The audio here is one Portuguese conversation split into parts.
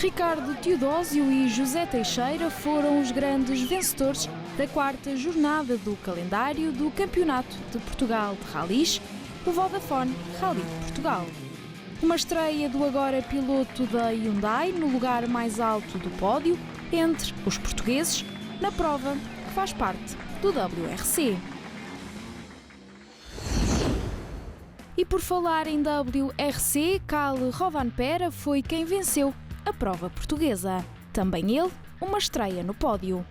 Ricardo Teodósio e José Teixeira foram os grandes vencedores da quarta jornada do calendário do Campeonato de Portugal de Rallys, o Vodafone Rally de Portugal. Uma estreia do agora piloto da Hyundai no lugar mais alto do pódio entre os portugueses na prova que faz parte do WRC. E por falar em WRC, Kalle Rovanperä foi quem venceu a prova portuguesa. Também ele, uma estreia no pódio.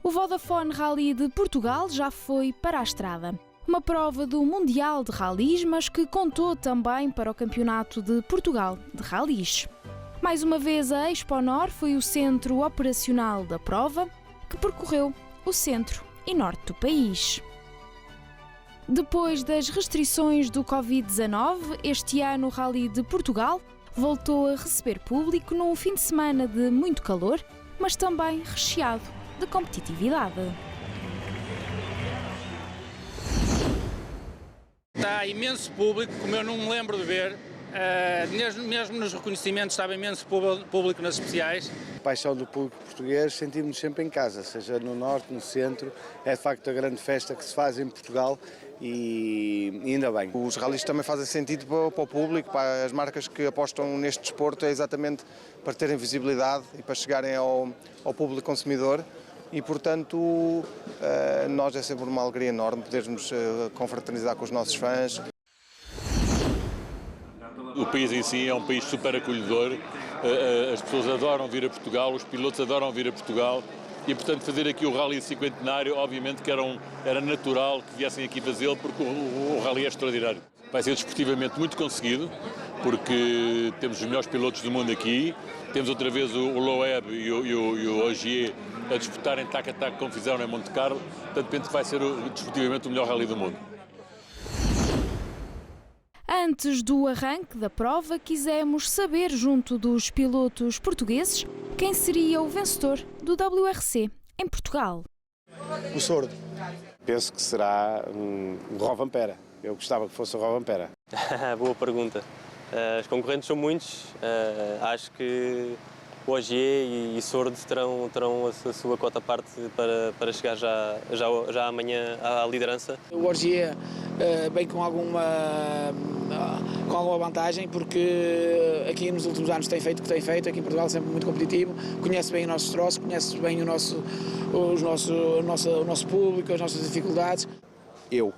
O Vodafone Rally de Portugal já foi para a estrada. Uma prova do Mundial de Rallys, mas que contou também para o Campeonato de Portugal de Rallys. Mais uma vez, a Exponor foi o centro operacional da prova, que percorreu o centro e norte do país. Depois das restrições do Covid-19, este ano o Rally de Portugal voltou a receber público num fim de semana de muito calor, mas também recheado de competitividade. Está imenso público, como eu não me lembro de ver, mesmo nos reconhecimentos estava imenso público nas especiais. A paixão do público português, sentimos-nos sempre em casa, seja no norte, no centro, é de facto a grande festa que se faz em Portugal e ainda bem. Os rallies também fazem sentido para o público, para as marcas que apostam neste desporto, é exatamente para terem visibilidade e para chegarem ao público consumidor. E, portanto, nós é sempre uma alegria enorme podermos confraternizar com os nossos fãs. O país em si é um país super acolhedor, as pessoas adoram vir a Portugal, os pilotos adoram vir a Portugal e, portanto, fazer aqui o Rally Cinquentenário, obviamente que era natural que viessem aqui fazê-lo porque o Rally é extraordinário. Vai ser desportivamente muito conseguido, porque temos os melhores pilotos do mundo aqui, temos outra vez o Loeb e o Ogier a disputarem tac a tac como fizeram em Monte Carlo, portanto penso que vai ser desportivamente o melhor rally do mundo. Antes do arranque da prova, quisemos saber, junto dos pilotos portugueses, quem seria o vencedor do WRC em Portugal. O Sordo. Penso que será o Rovanperä. Eu gostava que fosse o Rovanperä. Boa pergunta. Os concorrentes são muitos. Acho que o Ogier e Sordo terão a sua cota à parte para chegar já amanhã à liderança. O Ogier vem com alguma vantagem, porque aqui nos últimos anos tem feito o que tem feito, aqui em Portugal sempre muito competitivo, conhece bem os nossos troços, conhece bem o nosso público, as nossas dificuldades. Eu.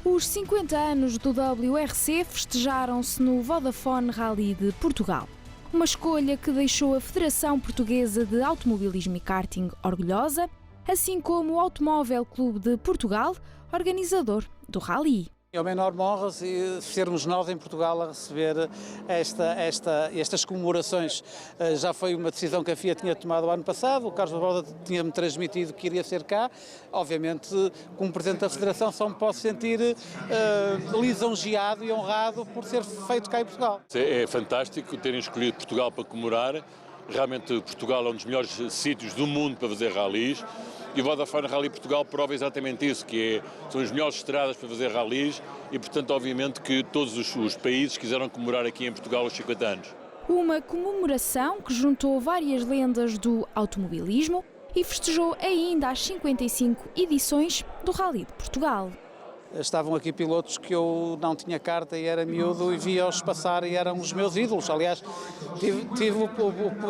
Os 50 anos do WRC festejaram-se no Vodafone Rally de Portugal. Uma escolha que deixou a Federação Portuguesa de Automobilismo e Karting orgulhosa, assim como o Automóvel Clube de Portugal, organizador do Rally. É uma enorme honra sermos nós em Portugal a receber estas comemorações. Já foi uma decisão que a FIA tinha tomado o ano passado, o Carlos Barbosa tinha-me transmitido que iria ser cá. Obviamente, como Presidente da Federação, só me posso sentir lisonjeado e honrado por ser feito cá em Portugal. É fantástico terem escolhido Portugal para comemorar Realmente Portugal é um dos melhores sítios do mundo para fazer ralis. E o Vodafone Rally Portugal prova exatamente isso, são as melhores estradas para fazer ralis e, portanto, obviamente que todos os países quiseram comemorar aqui em Portugal os 50 anos. Uma comemoração que juntou várias lendas do automobilismo e festejou ainda as 55 edições do Rally de Portugal. Estavam aqui pilotos que eu não tinha carta e era miúdo e via-os passar e eram os meus ídolos. Aliás, tive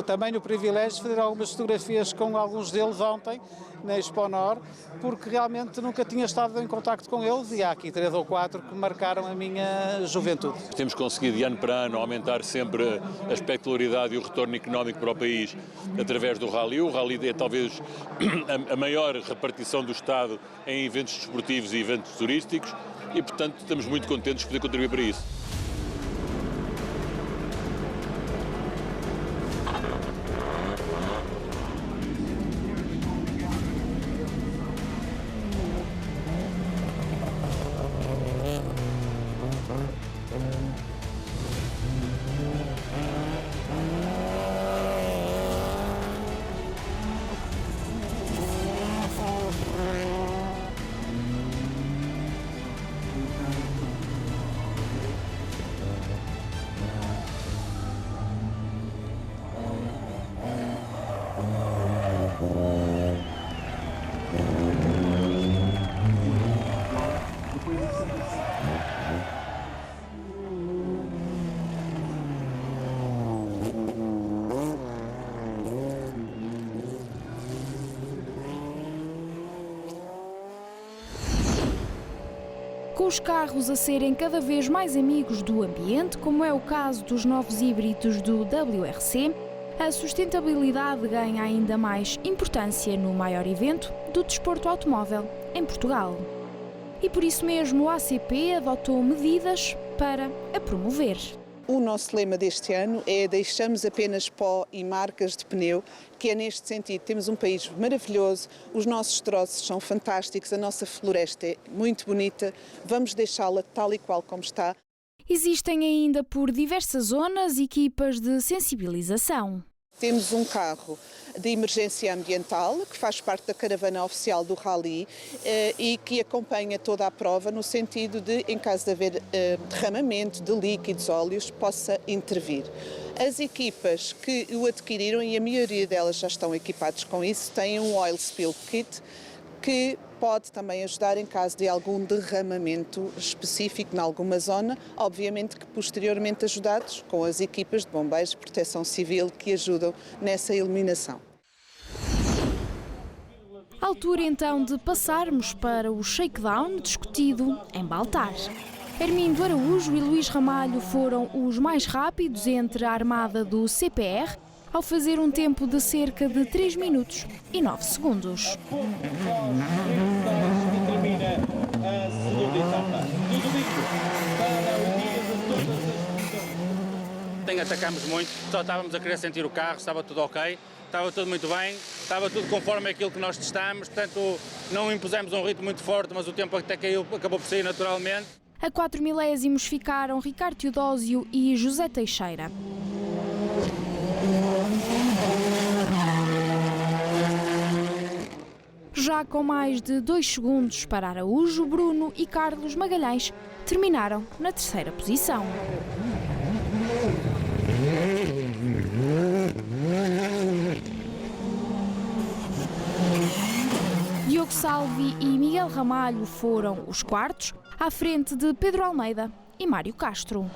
também o privilégio de fazer algumas fotografias com alguns deles ontem, na Expo Nor, porque realmente nunca tinha estado em contacto com eles e há aqui 3 ou 4 que marcaram a minha juventude. Temos conseguido, de ano para ano, aumentar sempre a espectacularidade e o retorno económico para o país através do Rally. O Rally é talvez a maior repartição do Estado em eventos desportivos e eventos turísticos e, portanto, estamos muito contentes de poder contribuir para isso. Com os carros a serem cada vez mais amigos do ambiente, como é o caso dos novos híbridos do WRC, a sustentabilidade ganha ainda mais importância no maior evento do desporto automóvel em Portugal. E por isso mesmo o ACP adotou medidas para a promover. O nosso lema deste ano é deixamos apenas pó e marcas de pneu, que é neste sentido, temos um país maravilhoso, os nossos troços são fantásticos, a nossa floresta é muito bonita, vamos deixá-la tal e qual como está. Existem ainda por diversas zonas equipas de sensibilização. Temos um carro de emergência ambiental, que faz parte da caravana oficial do Rally e que acompanha toda a prova no sentido de, em caso de haver derramamento de líquidos, óleos, possa intervir. As equipas que o adquiriram, e a maioria delas já estão equipadas com isso, têm um Oil Spill Kit, que pode também ajudar em caso de algum derramamento específico em alguma zona, obviamente que posteriormente ajudados com as equipas de bombeiros de proteção civil que ajudam nessa eliminação. Altura então de passarmos para o shakedown discutido em Baltar. Hermíndo Araújo e Luís Ramalho foram os mais rápidos entre a armada do CPR, ao fazer um tempo de cerca de 3 minutos e 9 segundos. Atacámos muito, só estávamos a querer sentir o carro, estava tudo ok, estava tudo muito bem, estava tudo conforme aquilo que nós testámos, portanto não impusemos um ritmo muito forte, mas o tempo até caiu, acabou por sair naturalmente. A 4 milésimos ficaram Ricardo Teodósio e José Teixeira. Já com mais de 2 segundos para Araújo, Bruno e Carlos Magalhães terminaram na 3ª posição. Diogo Salvi e Miguel Ramalho foram os quartos, à frente de Pedro Almeida e Mário Castro.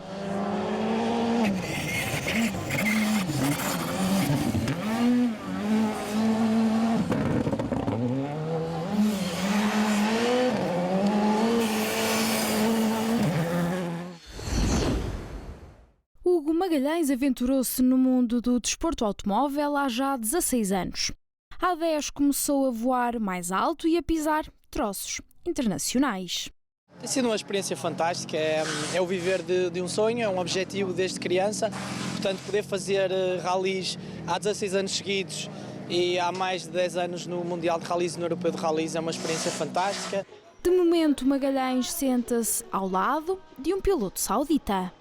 Hugo Magalhães aventurou-se no mundo do desporto automóvel há já 16 anos. Há 10 começou a voar mais alto e a pisar troços internacionais. Tem sido uma experiência fantástica, é o viver de um sonho, é um objetivo desde criança. Portanto, poder fazer ralis há 16 anos seguidos e há mais de 10 anos no Mundial de Ralis e no Europeu de Ralis é uma experiência fantástica. De momento, Magalhães senta-se ao lado de um piloto saudita.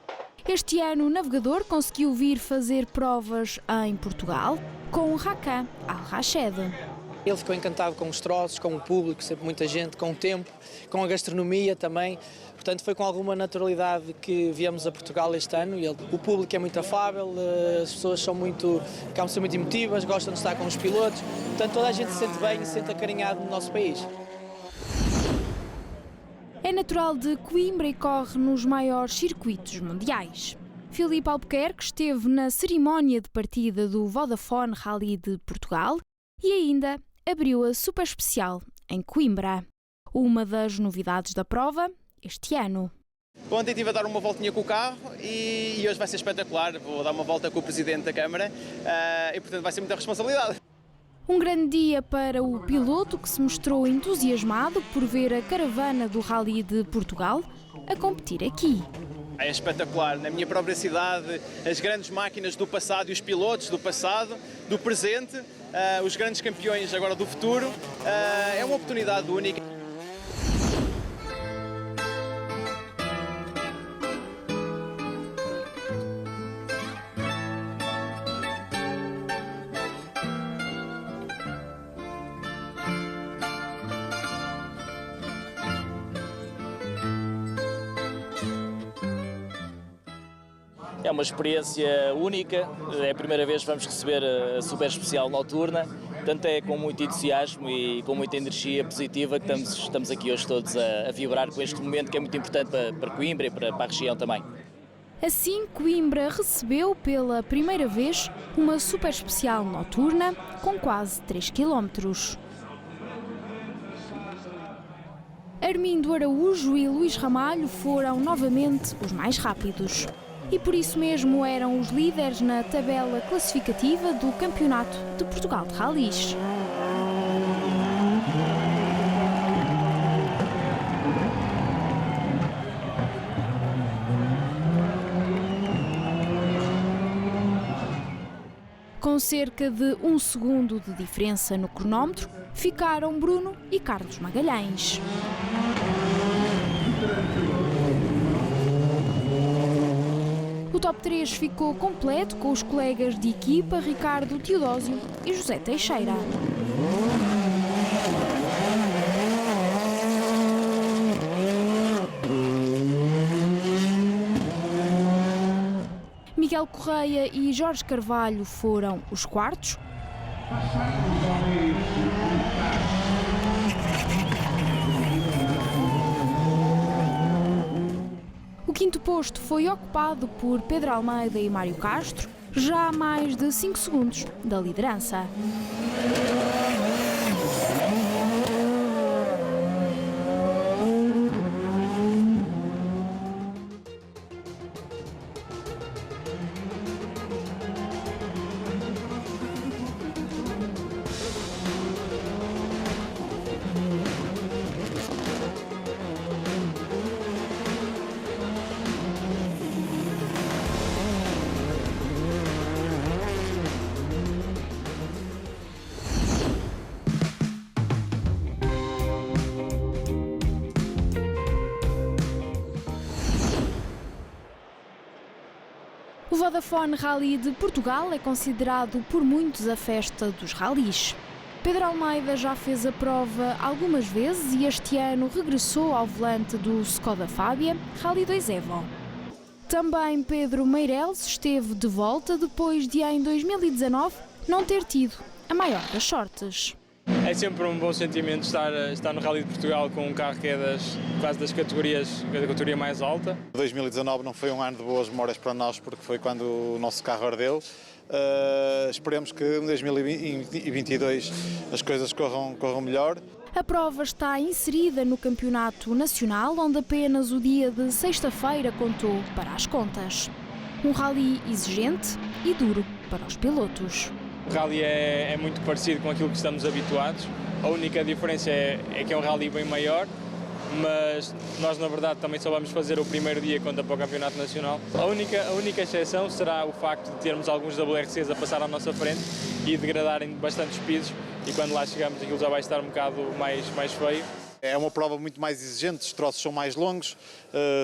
Este ano o navegador conseguiu vir fazer provas em Portugal com Hakan Al-Rashed. Ele ficou encantado com os troços, com o público, sempre muita gente, com o tempo, com a gastronomia também. Portanto, foi com alguma naturalidade que viemos a Portugal este ano. O público é muito afável, as pessoas acabam de ser muito emotivas, gostam de estar com os pilotos. Portanto, toda a gente se sente bem e se sente acarinhado no nosso país. É natural de Coimbra e corre nos maiores circuitos mundiais. Filipe Albuquerque esteve na cerimónia de partida do Vodafone Rally de Portugal e ainda abriu a Super Especial em Coimbra. Uma das novidades da prova este ano. Ontem estive a dar uma voltinha com o carro e hoje vai ser espetacular. Vou dar uma volta com o Presidente da Câmara e, portanto, vai ser muita responsabilidade. Um grande dia para o piloto que se mostrou entusiasmado por ver a caravana do Rally de Portugal a competir aqui. É espetacular, na minha própria cidade, as grandes máquinas do passado e os pilotos do passado, do presente, os grandes campeões agora do futuro. É uma oportunidade única. É uma experiência única, é a primeira vez que vamos receber a Super Especial noturna, portanto é com muito entusiasmo e com muita energia positiva que estamos aqui hoje todos a vibrar com este momento que é muito importante para Coimbra e para a região também. Assim, Coimbra recebeu pela primeira vez uma Super Especial noturna com quase 3 km. Armindo Araújo e Luís Ramalho foram novamente os mais rápidos. E por isso mesmo eram os líderes na tabela classificativa do Campeonato de Portugal de Rallys. Com cerca de 1 segundo de diferença no cronómetro, ficaram Bruno e Carlos Magalhães. O top 3 ficou completo com os colegas de equipa Ricardo Teodósio e José Teixeira. Miguel Correia e Jorge Carvalho foram os quartos. O quinto posto foi ocupado por Pedro Almeida e Mário Castro, já a mais de 5 segundos da liderança. O Vodafone Rally de Portugal é considerado por muitos a festa dos rallies. Pedro Almeida já fez a prova algumas vezes e este ano regressou ao volante do Skoda Fabia Rally 2 Evo. Também Pedro Meireles esteve de volta depois de em 2019 não ter tido a maior das sortes. É sempre um bom sentimento estar no Rally de Portugal com um carro que é quase das categorias, da categoria mais alta. 2019 não foi um ano de boas memórias para nós porque foi quando o nosso carro ardeu. Esperemos que em 2022 as coisas corram melhor. A prova está inserida no Campeonato Nacional, onde apenas o dia de sexta-feira contou para as contas. Um rally exigente e duro para os pilotos. O rally é muito parecido com aquilo que estamos habituados. A única diferença é que é um rally bem maior, mas nós na verdade também só vamos fazer o primeiro dia conta para o Campeonato Nacional. A única exceção será o facto de termos alguns WRCs a passar à nossa frente e degradarem bastante speeds, e quando lá chegamos aquilo já vai estar um bocado mais feio. É uma prova muito mais exigente, os troços são mais longos,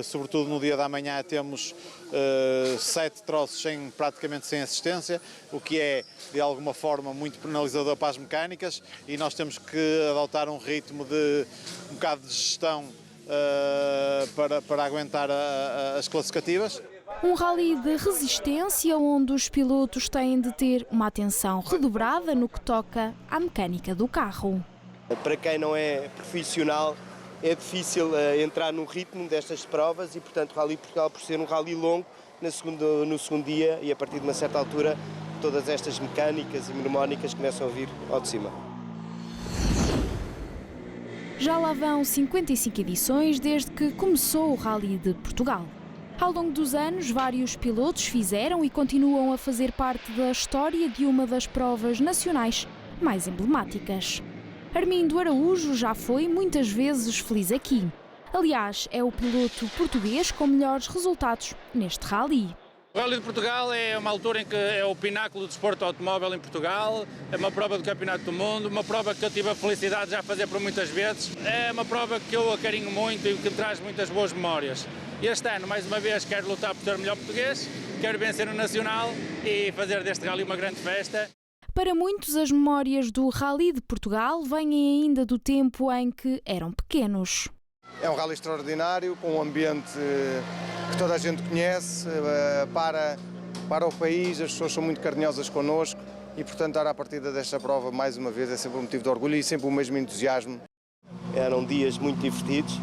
sobretudo no dia da manhã temos 7 troços praticamente sem assistência, o que é de alguma forma muito penalizador para as mecânicas, e nós temos que adotar um ritmo de um bocado de gestão para aguentar as classificativas. Um rally de resistência onde os pilotos têm de ter uma atenção redobrada no que toca à mecânica do carro. Para quem não é profissional é difícil entrar no ritmo destas provas e, portanto, o Rally Portugal, por ser um rally longo, no segundo dia e a partir de uma certa altura, todas estas mecânicas e mnemónicas começam a vir ao de cima. Já lá vão 55 edições desde que começou o Rally de Portugal. Ao longo dos anos, vários pilotos fizeram e continuam a fazer parte da história de uma das provas nacionais mais emblemáticas. Armindo Araújo já foi muitas vezes feliz aqui. Aliás, é o piloto português com melhores resultados neste rally. O Rally de Portugal é uma altura em que é o pináculo do desporto automóvel em Portugal, é uma prova do Campeonato do Mundo, uma prova que eu tive a felicidade de já fazer por muitas vezes. É uma prova que eu acarinho muito e que me traz muitas boas memórias. Este ano, mais uma vez, quero lutar por ser o melhor português, quero vencer o Nacional e fazer deste rally uma grande festa. Para muitos, as memórias do Rally de Portugal vêm ainda do tempo em que eram pequenos. É um rally extraordinário, com um ambiente que toda a gente conhece, para o país, as pessoas são muito carinhosas connosco e, portanto, dar a partida desta prova mais uma vez é sempre um motivo de orgulho e sempre o mesmo entusiasmo. Eram dias muito divertidos,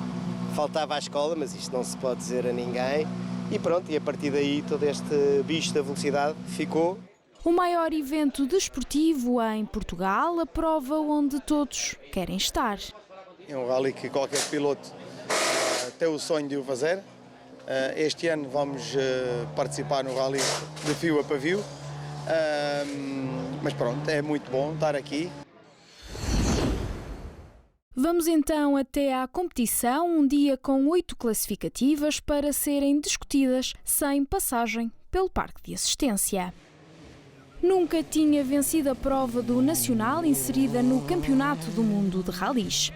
faltava a escola, mas isto não se pode dizer a ninguém e pronto, e a partir daí todo este bicho da velocidade ficou. O maior evento desportivo em Portugal, a prova onde todos querem estar. É um rally que qualquer piloto tem o sonho de o fazer. Este ano vamos participar no rally de fio a pavio, mas pronto, é muito bom estar aqui. Vamos então até à competição, um dia com 8 classificativas para serem discutidas sem passagem pelo parque de assistência. Nunca tinha vencido a prova do Nacional inserida no Campeonato do Mundo de Rallys.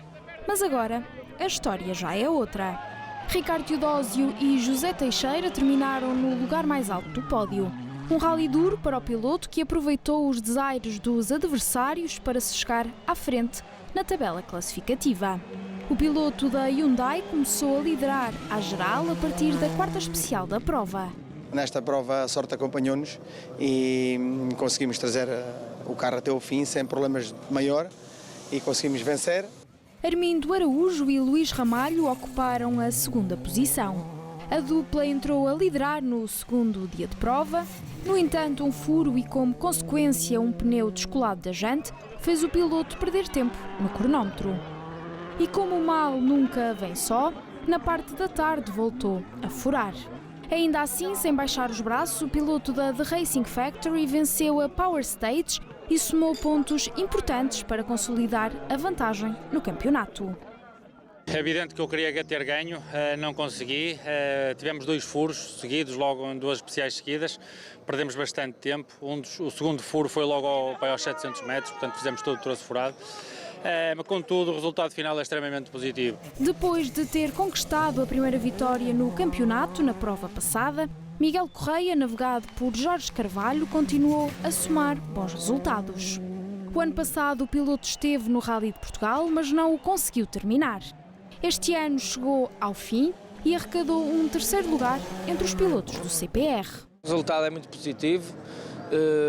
Mas agora a história já é outra. Ricardo Teodósio e José Teixeira terminaram no lugar mais alto do pódio. Um rally duro para o piloto que aproveitou os desaires dos adversários para se chegar à frente na tabela classificativa. O piloto da Hyundai começou a liderar à geral a partir da quarta especial da prova. Nesta prova a sorte acompanhou-nos e conseguimos trazer o carro até o fim sem problemas maior e conseguimos vencer. Armindo Araújo e Luís Ramalho ocuparam a segunda posição. A dupla entrou a liderar no segundo dia de prova. No entanto, um furo e, como consequência, um pneu descolado da jante fez o piloto perder tempo no cronómetro. E como o mal nunca vem só, na parte da tarde voltou a furar. Ainda assim, sem baixar os braços, o piloto da The Racing Factory venceu a Power Stage e somou pontos importantes para consolidar a vantagem no campeonato. É evidente que eu queria ter ganho, não consegui. Tivemos 2 furos seguidos, logo em 2 especiais seguidas. Perdemos bastante tempo. O segundo furo foi logo aos 700 metros, portanto fizemos todo o troço furado. Mas, contudo, o resultado final é extremamente positivo. Depois de ter conquistado a primeira vitória no campeonato na prova passada, Miguel Correia, navegado por Jorge Carvalho, continuou a somar bons resultados. O ano passado o piloto esteve no Rally de Portugal, mas não o conseguiu terminar. Este ano chegou ao fim e arrecadou um 3º lugar entre os pilotos do CPR. O resultado é muito positivo.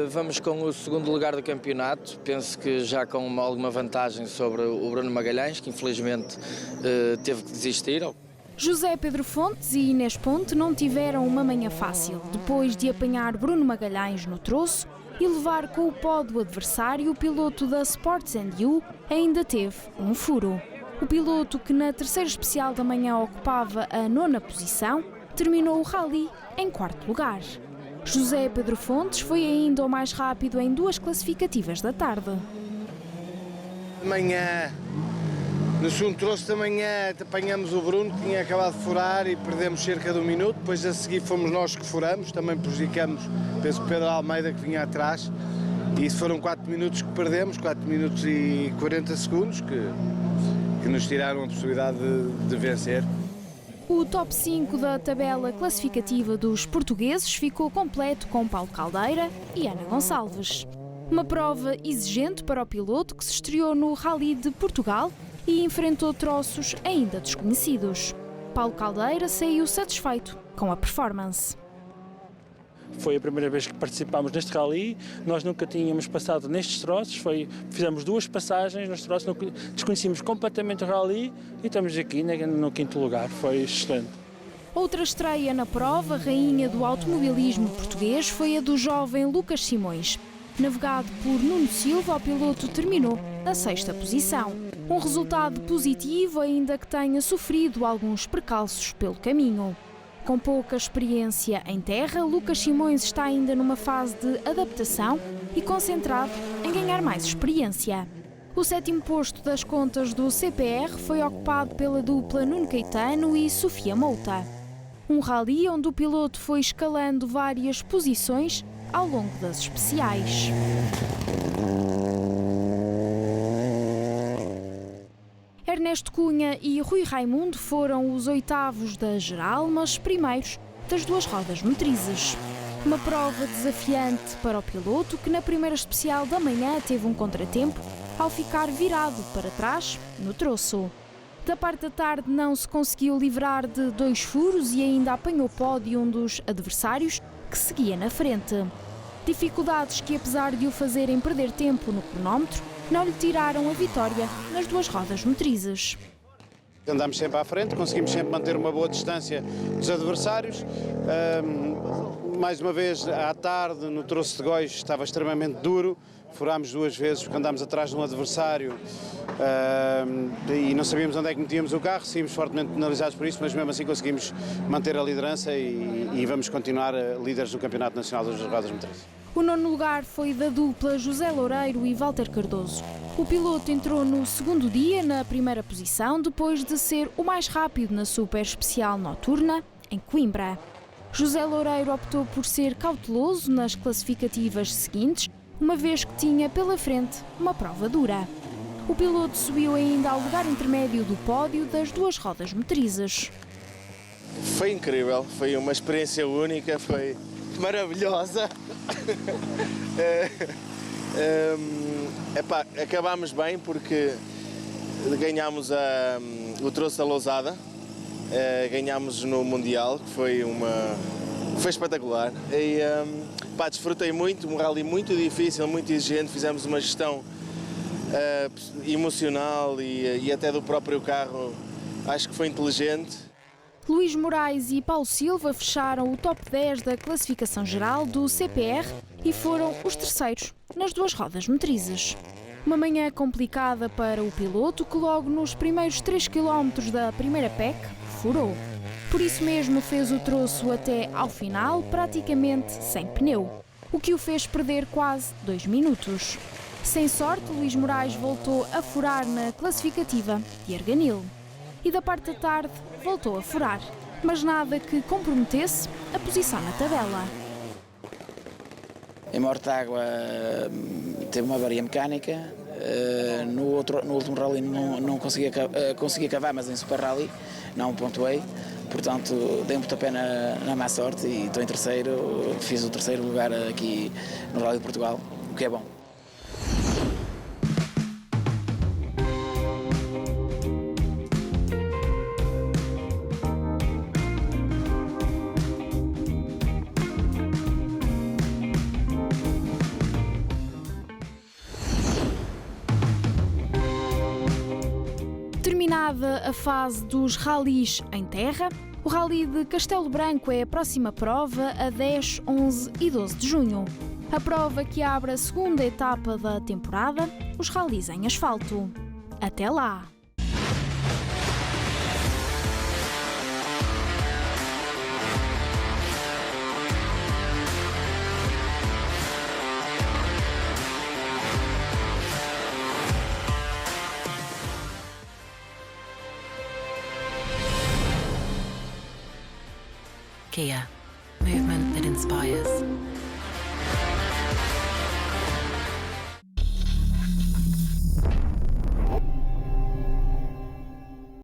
Vamos com o 2º lugar do campeonato, penso que já com alguma vantagem sobre o Bruno Magalhães, que infelizmente teve que desistir. José Pedro Fontes e Inês Ponte não tiveram uma manhã fácil. Depois de apanhar Bruno Magalhães no troço e levar com o pó do adversário, o piloto da Sports & You ainda teve um furo. O piloto, que na 3ª especial da manhã ocupava a 9ª posição, terminou o rally em 4º lugar. José Pedro Fontes foi ainda o mais rápido em 2 classificativas da tarde. Amanhã, no segundo troço da manhã, apanhamos o Bruno, que tinha acabado de furar e perdemos cerca de 1 minuto. Depois a seguir fomos nós que furamos, também prejudicamos, penso que Pedro Almeida que vinha atrás. E isso foram 4 minutos que perdemos, 4 minutos e 40 segundos, que que nos tiraram a possibilidade de vencer. O top 5 da tabela classificativa dos portugueses ficou completo com Paulo Caldeira e Ana Gonçalves. Uma prova exigente para o piloto que se estreou no Rally de Portugal e enfrentou troços ainda desconhecidos. Paulo Caldeira saiu satisfeito com a performance. Foi a primeira vez que participámos neste rally, nós nunca tínhamos passado nestes troços, fizemos 2 passagens nos troços, desconhecíamos completamente o rally e estamos aqui no 5º lugar, foi excelente. Outra estreia na prova, rainha do automobilismo português, foi a do jovem Lucas Simões. Navegado por Nuno Silva, o piloto terminou na 6ª posição. Um resultado positivo, ainda que tenha sofrido alguns percalços pelo caminho. Com pouca experiência em terra, Lucas Simões está ainda numa fase de adaptação e concentrado em ganhar mais experiência. O 7º posto das contas do CPR foi ocupado pela dupla Nuno Caetano e Sofia Mouta. Um rally onde o piloto foi escalando várias posições ao longo das especiais. Ernesto Cunha e Rui Raimundo foram os 8º da geral, mas primeiros das 2 rodas motrizes. Uma prova desafiante para o piloto que na primeira especial da manhã teve um contratempo ao ficar virado para trás no troço. Da parte da tarde não se conseguiu livrar de 2 furos e ainda apanhou pódio um dos adversários que seguia na frente. Dificuldades que, apesar de o fazerem perder tempo no cronómetro, não lhe tiraram a vitória nas 2 rodas motrizes. Andámos sempre à frente, conseguimos sempre manter uma boa distância dos adversários. Mais uma vez, à tarde, no troço de Góis, estava extremamente duro. Furámos 2 vezes porque andámos atrás de um adversário e não sabíamos onde é que metíamos o carro. Saímos fortemente penalizados por isso, mas mesmo assim conseguimos manter a liderança e vamos continuar líderes do Campeonato Nacional das Rodas Motrizes. O 9º lugar foi da dupla José Loureiro e Walter Cardoso. O piloto entrou no 2º dia na primeira posição, depois de ser o mais rápido na super especial noturna, em Coimbra. José Loureiro optou por ser cauteloso nas classificativas seguintes, uma vez que tinha pela frente uma prova dura. O piloto subiu ainda ao lugar intermédio do pódio das 2 rodas motrizes. Foi incrível, foi uma experiência única, foi maravilhosa. Acabámos bem porque ganhámos o troço da Lousada, ganhámos no Mundial, que foi espetacular. E, desfrutei muito, um rally muito difícil, muito exigente, fizemos uma gestão emocional e até do próprio carro, acho que foi inteligente. Luís Moraes e Paulo Silva fecharam o top 10 da classificação geral do CPR e foram os terceiros nas 2 rodas motrizes. Uma manhã complicada para o piloto que logo nos primeiros 3 km da primeira PEC furou. Por isso mesmo fez o troço até ao final praticamente sem pneu, o que o fez perder quase 2 minutos. Sem sorte, Luís Moraes voltou a furar na classificativa de Arganil. E da parte da tarde voltou a furar, mas nada que comprometesse a posição na tabela. Em Mortágua teve uma avaria mecânica, no último rally não consegui acabar, mas em Super Rally não pontuei, portanto dei um pontapé na má sorte e estou em terceiro, fiz o 3º lugar aqui no Rally de Portugal, o que é bom. Terminada a fase dos rallies em terra, o Rally de Castelo Branco é a próxima prova a 10, 11 e 12 de junho. A prova que abre a 2ª etapa da temporada, os rallies em asfalto. Até lá! Kia, movement that inspires.